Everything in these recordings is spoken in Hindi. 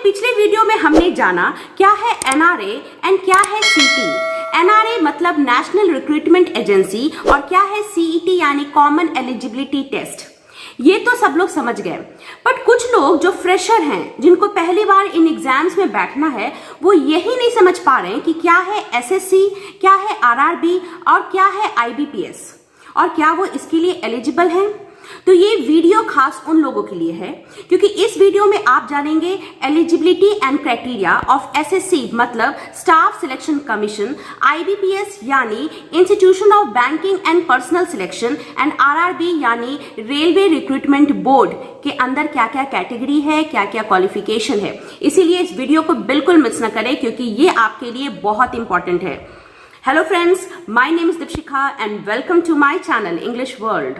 पिछले वीडियो में हमने जाना क्या है एनआरए एंड क्या है सीटी। एनआरए मतलब नेशनल रिक्रूटमेंट एजेंसी और क्या है सीईटी यानी कॉमन एलिजिबिलिटी टेस्ट। ये तो सब लोग समझ गए, बट कुछ लोग जो फ्रेशर हैं जिनको पहली बार इन एग्जाम्स में बैठना है वो यही नहीं समझ पा रहे हैं कि क्या है एसएससी, क्या है आरआरबी और क्या है आईबीपीएस और क्या वो इसके लिए एलिजिबल हैं। तो ये वीडियो खास उन लोगों के लिए है क्योंकि इस वीडियो में आप जानेंगे eligibility and criteria of SSC मतलब स्टाफ सिलेक्शन कमीशन, आईबीपीएस यानी institution of banking and personal selection and RRB यानी रेलवे रिक्रूटमेंट बोर्ड के अंदर क्या क्या कैटेगरी है, क्या क्या क्वालिफिकेशन है। इसीलिए इस वीडियो को बिल्कुल मिस न करें क्योंकि ये आपके लिए बहुत इंपॉर्टेंट है। Hello friends, my name is Deepshikha and welcome to my channel English world.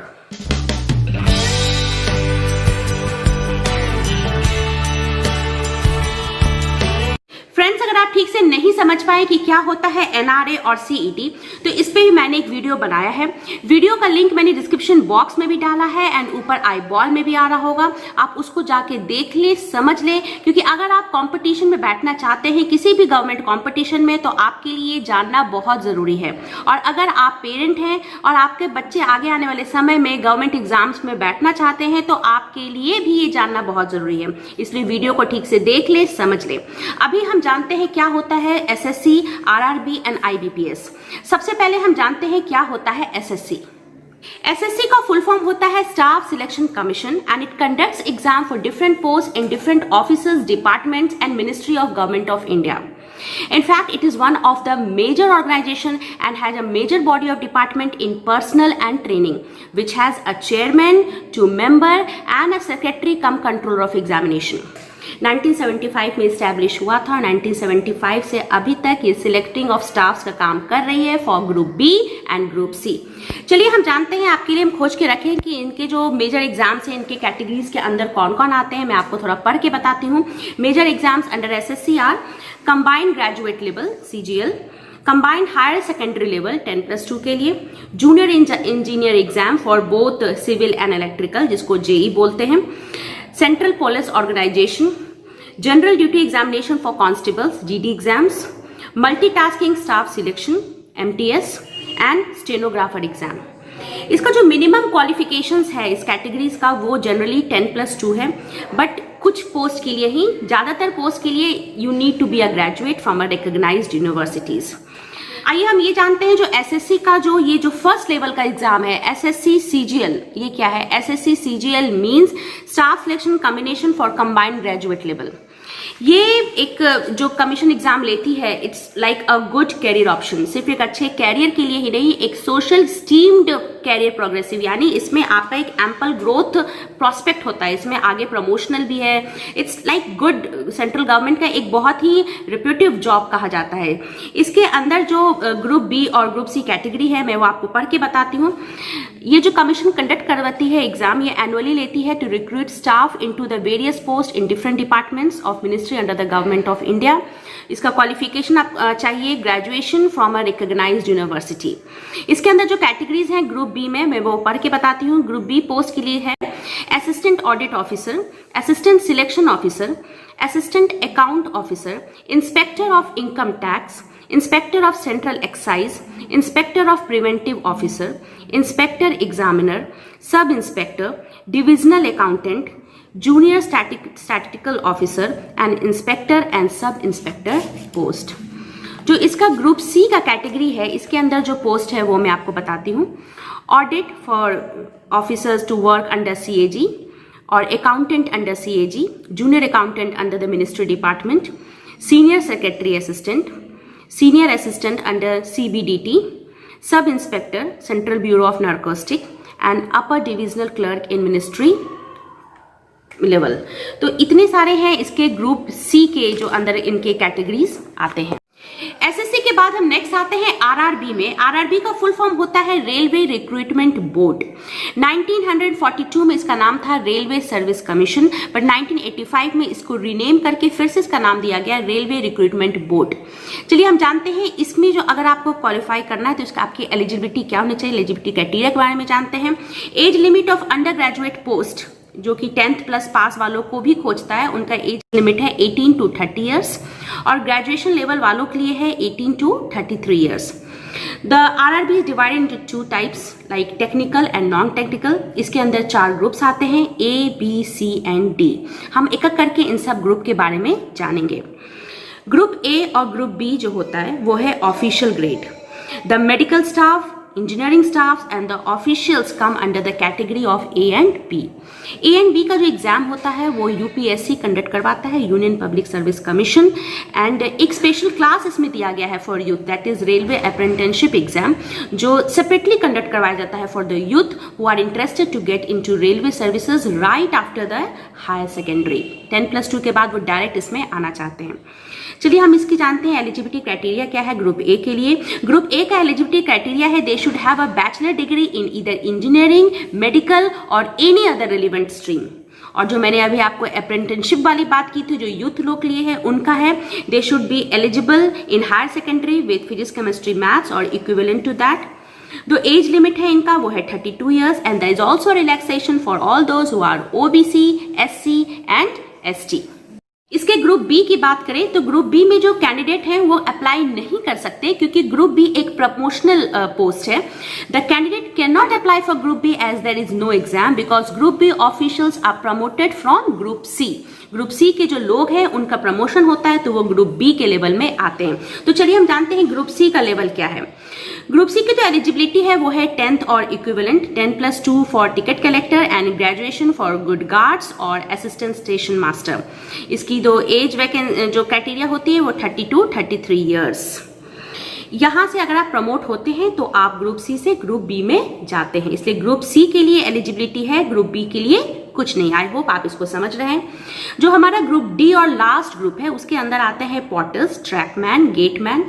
Friends, अगर आप ठीक से नहीं समझ पाए कि क्या होता है एनआरए और सीईटी तो इस पे ही मैंने एक वीडियो बनाया है। वीडियो का लिंक मैंने डिस्क्रिप्शन बॉक्स में भी डाला है एंड ऊपर आई बॉल में भी आ रहा होगा। आप उसको जाके देख ले, समझ ले, क्योंकि अगर आप कंपटीशन में बैठना चाहते हैं किसी भी गवर्नमेंट कंपटीशन में तो आपके लिए जानना बहुत जरूरी है। और अगर आप पेरेंट हैं और आपके बच्चे आगे आने वाले समय में गवर्नमेंट एग्जाम्स में बैठना चाहते हैं तो आपके लिए भी ये जानना बहुत जरूरी है। इसलिए वीडियो को ठीक से देख ले, समझ ले। अभी हम जानते हैं क्या होता है एसएससी, आरआरबी एंड आईबीपीएस। सबसे पहले हम जानते हैं क्या होता है एसएससी। एसएससी का फुल फॉर्म होता है staff selection commission and it conducts exam for different post in different offices, departments and ministry of government of India. In fact, it is one of the major organization and has a major body of department in personnel and training, which has a chairman, 2 member and a secretary cum controller of examination. 1975 में इस्टेब्लिश हुआ था। 1975 से अभी तक ये सिलेक्टिंग ऑफ स्टाफ्स का काम कर रही है for group B and group C. चलिए हम जानते हैं, आपके लिए हम खोज के रखें कि इनके जो मेजर एग्जाम्स हैं इनके कैटेगरीज के अंदर कौन कौन आते हैं। मैं आपको थोड़ा पढ़ के बताती हूँ। Major exams under SSC are combined graduate level CGL, combined higher secondary level 10+2 के लिए, junior engineer exam for both civil and electrical जिसको जेई बोलते हैं, central police organisation, general duty examination for constables GD exams, multitasking staff selection MTS and stenographer exam. इसका जो मिनिमम क्वालिफिकेशंस है इस कैटेगरीज का वो जनरली 10+2 है, बट कुछ पोस्ट के लिए ही, ज्यादातर पोस्ट के लिए you need to be a graduate from a recognised universities. आइए हम ये जानते हैं जो एसएससी का ये जो फर्स्ट लेवल का एग्जाम है एसएससी CGL, ये क्या है? SSC CGL means staff selection combination for combined graduate level. ये एक जो कमीशन एग्जाम लेती है it's like a good career option. सिर्फ एक अच्छे कैरियर के लिए ही नहीं, एक सोशल स्टीम्ड कैरियर प्रोग्रेसिव, यानी इसमें आपका एक एम्पल ग्रोथ प्रोस्पेक्ट होता है, इसमें आगे प्रमोशनल भी है। It's like good, central government का एक बहुत ही रिप्यूटेटिव जॉब कहा जाता है। इसके अंदर जो ग्रुप बी और ग्रुप सी कैटेगरी है मैं वो आपको पढ़ के बताती हूँ। ये जो कमीशन कंडक्ट करवाती है एग्जाम, ये एनुअली लेती है to recruit staff into the various post in different departments of ministry under the government of India. इसका क्वालिफिकेशन आप चाहिए graduation from a recognised university. इसके अंदर जो कैटेगरीज हैं ग्रुप बी में मैं वो पढ़ के बताती हूँ। ग्रुप बी पोस्ट के लिए है assistant audit officer, assistant selection officer, assistant account officer, inspector of income tax, inspector of central excise, inspector of preventive officer, inspector examiner, sub inspector, divisional accountant, junior statistical officer and inspector and sub inspector post. जो इसका ग्रुप सी का कैटेगरी है इसके अंदर जो पोस्ट है वो मैं आपको बताती हूँ। Audit for officers to work under CAG और accountant under CAG, junior accountant under the ministry department, senior secretary assistant, senior assistant under CBDT, sub inspector central bureau of narcotic and upper divisional clerk in ministry level. तो इतने सारे हैं इसके ग्रुप सी के जो अंदर इनके कैटेगरीज आते हैं। एसएससी के बाद हम नेक्स्ट आते हैं आरआरबी में। आरआरबी का फुल फॉर्म होता है रेलवे रिक्रूटमेंट बोर्ड। 1942 में इसका नाम था रेलवे सर्विस कमीशन, बट 1985 में इसको रीनेम करके फिर से इसका नाम दिया गया रेलवे रिक्रूटमेंट बोर्ड। चलिए हम जानते हैं इसमें जो अगर आपको क्वालिफाई करना है तो इसका आपकी एलिजिबिलिटी क्या होनी चाहिए, एलिजिबिलिटी क्राइटेरिया के बारे में जानते हैं। Age limit of under graduate post जो कि 10th प्लस पास वालों को भी खोजता है, उनका एज लिमिट है 18 to 30 ईयर्स, और ग्रेजुएशन लेवल वालों के लिए है 18 to 33 years. The RRB is divided into two types like technical and non-technical। इसके अंदर 4 ग्रुप्स आते हैं, A, B, C and D। हम एक एक करके इन सब ग्रुप के बारे में जानेंगे। ग्रुप A और ग्रुप B जो होता है वो है official grade. The medical staff, engineering staff and the officials come under the category of A and B। A and B का जो एग्जाम होता है वो UPSC कंडक्ट करवाता है, union public service commission, and एक स्पेशल क्लास इसमें दिया गया है for youth, that is railway apprenticeship exam, जो सेपरेटली कंडक्ट करवाया जाता है for the youth who are interested to get into railway services right after the higher secondary. 10+2 के बाद वो डायरेक्ट इसमें आना चाहते हैं। चलिए हम इसकी जानते हैं एलिजिबिलिटी क्राइटेरिया क्या है ग्रुप ए के लिए। ग्रुप ए का एलिजिबिलिटी क्राइटेरिया है they should have a bachelor degree in either engineering, medical और एनी अदर रिलेवेंट स्ट्रीम। और जो मैंने अभी आपको अप्रेंटिसशिप वाली बात की थी जो यूथ लोग के लिए है, उनका है they should be eligible in higher secondary with physics, chemistry, maths और इक्विवेलेंट टू दैट। जो एज लिमिट है इनका वो है 32 years, and there is also relaxation for all those who are OBC, SC and ST। इसके ग्रुप बी की बात करें तो ग्रुप बी में जो कैंडिडेट हैं वो अप्लाई नहीं कर सकते क्योंकि ग्रुप बी एक प्रमोशनल पोस्ट है। The candidate can not apply for group B as there is no exam because group B officials are promoted from group C. Group C के जो लोग हैं उनका प्रमोशन होता है तो वो ग्रुप बी के लेवल में आते हैं। तो चलिए हम जानते हैं ग्रुप सी का लेवल क्या है। ग्रुप सी की जो एलिजिबिलिटी है वो है 10th और equivalent, 10+2 for ticket collector and graduation for good guards और असिस्टेंट स्टेशन मास्टर। इसकी जो एज जो क्राइटेरिया होती है वो 30 to 33 ईयर्स। यहां से अगर आप प्रमोट होते हैं तो आप ग्रुप सी से ग्रुप बी में जाते हैं, इसलिए ग्रुप सी के लिए एलिजिबिलिटी है, ग्रुप बी के लिए कुछ नहीं। आई होप आप इसको समझ रहे हैं। जो हमारा ग्रुप डी और लास्ट ग्रुप है उसके अंदर आते हैं पोर्टर्स, ट्रैकमैन, गेटमैन।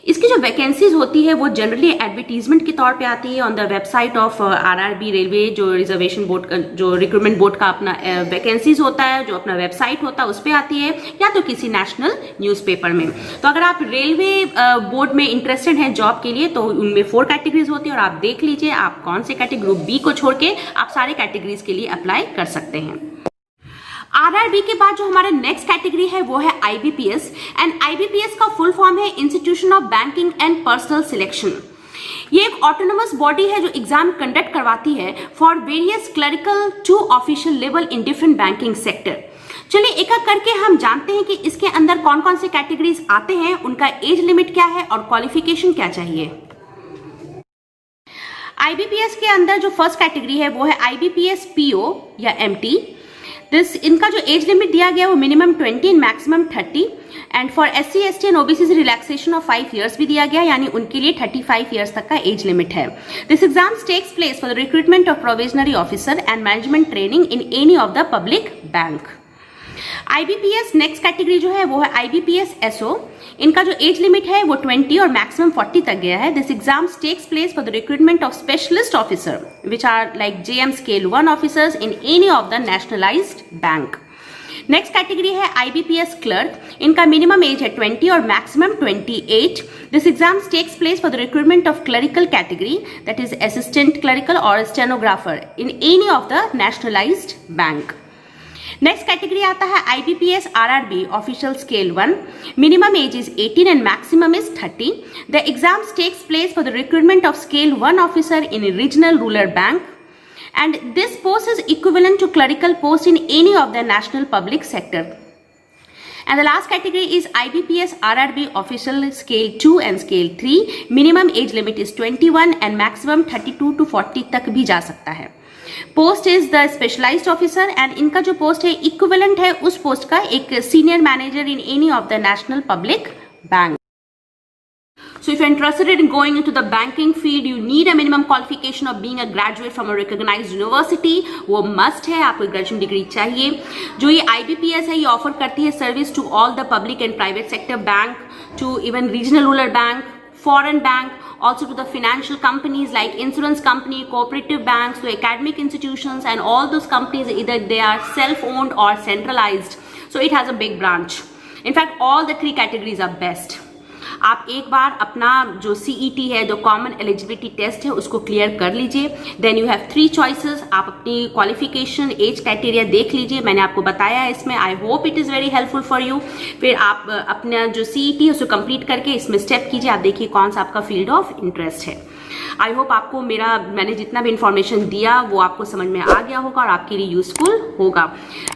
इसकी जो वैकेंसीज होती है वो जनरली एडवर्टीजमेंट के तौर पे आती है on the website of RRB railway, जो रिजर्वेशन बोर्ड का, जो रिक्रूटमेंट बोर्ड का अपना वैकेंसीज होता है, जो अपना वेबसाइट होता है उस पर आती है, या तो किसी नेशनल न्यूज़पेपर में। तो अगर आप रेलवे बोर्ड में इंटरेस्टेड हैं जॉब के लिए तो उनमें 4 कैटेगरीज होती है और आप देख लीजिए आप कौन से कैटेगरी, ग्रुप बी को छोड़ के आप सारे कैटेगरीज के लिए अप्लाई कर सकते हैं। RRB के बाद जो हमारा नेक्स्ट कैटेगरी है वो है IBPS, एंड IBPS का फुल फॉर्म है institution of banking and personal selection. ये एक ऑटोनोमस बॉडी है जो एग्जाम कंडक्ट करवाती है for various clerical to official level in different banking sector. चलिए एक एक करके हम जानते हैं कि इसके अंदर कौन कौन से कैटेगरीज आते हैं, उनका एज लिमिट क्या है और क्वालिफिकेशन क्या चाहिए। IBPS के अंदर जो फर्स्ट कैटेगरी है वो है IBPS PO या MT। इनका जो एज लिमिट दिया गया वो minimum 20 and maximum 30, and for SC, ST and OBC से रिलैक्सेशन ऑफ 5 ईयर्स भी दिया गया, यानी उनके लिए 35 ईयर्स तक का एज लिमिट है। This exams takes place for the recruitment of provisionary officer and management training in any of the public bank. IBPS next category जो है वो है IBPS SO। इनका जो एज लिमिट है वो 20 और मैक्सिमम 40 तक गया है। This exams takes place for the recruitment of specialist officer which are like JM scale 1 officers in any of the nationalised bank. Next category है IBPS क्लर्क। इनका मिनिमम एज है 20 और maximum 28। This exams takes place for the recruitment of clerical category, that is assistant clerical और stenographer in any of the nationalised bank. Next category आता है IBPS RRB official scale 1। Minimum age is 18 and maximum is 30। The exams takes place for the recruitment of scale 1 officer in regional rural bank, and this post is equivalent to clerical post in any of the national public sector. And the last category is IBPS RRB official scale 2 and scale 3. Minimum age limit is 21 and maximum 32 to 40 तक भी जा सकता है। Post is the specialised officer, and इनका जो पोस्ट है इक्विवेलेंट है उस पोस्ट का एक senior manager in any of the national public bank. So if you're interested in going into the banking field, you need a minimum qualification of being a graduate from a recognized university. वो must है, आपको ग्रेजुएशन डिग्री चाहिए। जो ये IBPS है ये ऑफर करती है service to all the public and private sector bank, to even regional rural bank, foreign bank, also to the financial companies like insurance company, cooperative banks, to academic institutions, and all those companies either they are self-owned or centralized. So it has a big branch. In fact, all the 3 categories are best. आप एक बार अपना जो CET है, जो कॉमन एलिजिबिलिटी टेस्ट है, उसको क्लियर कर लीजिए। Then you have 3 choices. आप अपनी क्वालिफिकेशन, एज क्राइटेरिया देख लीजिए, मैंने आपको बताया है इसमें। I hope it is very helpful for you. फिर आप अपना जो CET है उसको कंप्लीट करके इसमें स्टेप कीजिए। आप देखिए कौन सा आपका फील्ड ऑफ इंटरेस्ट है। आई होप आपको मैंने जितना भी इंफॉर्मेशन दिया वो आपको समझ में आ गया होगा और आपके लिए यूजफुल होगा।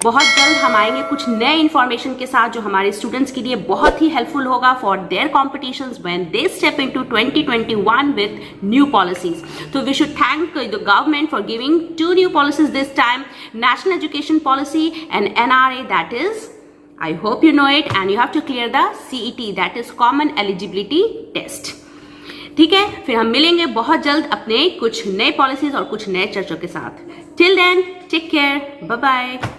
बहुत जल्द हम आएंगे कुछ नए इंफॉर्मेशन के साथ जो हमारे स्टूडेंट्स के लिए बहुत ही हेल्पफुल होगा for their competitions when they step into 2021 with new policies. तो we should thank the government for giving 2 new policies this time, national education policy and NRA, that is, I hope you know it and you have to clear the CET, that is Common Eligibility Test। ठीक है, फिर हम मिलेंगे बहुत जल्द अपने कुछ नए पॉलिसीज और कुछ नए चर्चों के साथ। Till then take care, bye bye.